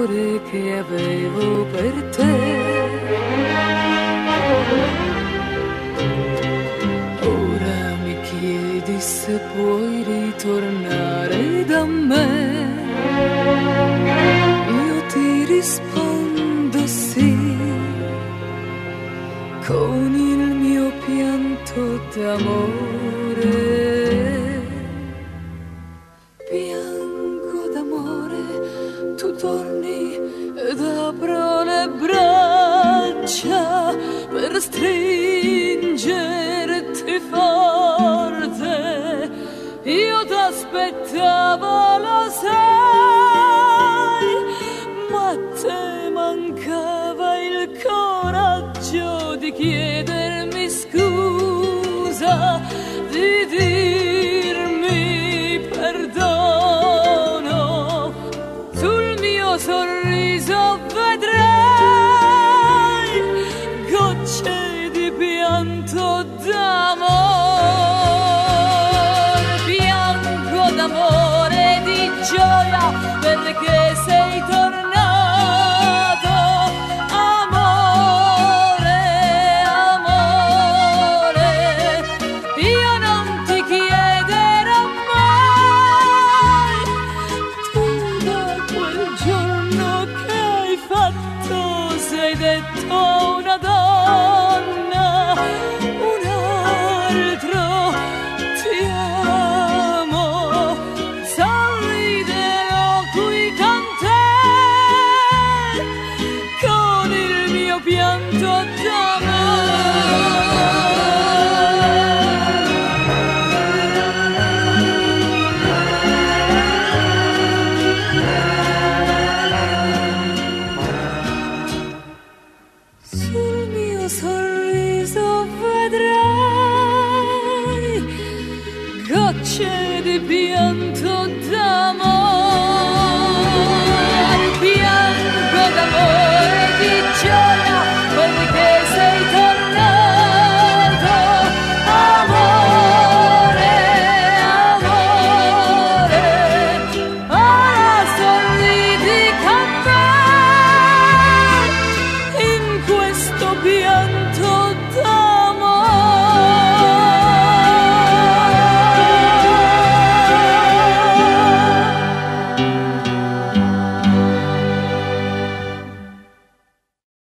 d'amore che avevo per te. Ora mi chiedi se puoi ritornare da me. Io ti rispondo sì, con il mio pianto d'amore. Piango d'amore, tu torni ed apro le braccia per stringerti forte. Io t'aspettavo, lo sai, ma a te mancava il coraggio di chiedermi scusa, di dirmi perdono. Sul mio sorriso vedrai gocce di pianto d'amore. Piango d'amore, di gioia, perché sei tornato. Amore, amore, io non ti chiederò mai, tu da quel giorno che hai fatto sei detto una donna, un altro ti amo. Sorriderò qui con te, con il mio pianto d'amore. Sul mio sorriso vedrai gocce di pianto d'amore. Piango d'amore, di gioia, perché sei tornato. Amore, amore, ora sorridi con me in questo pianto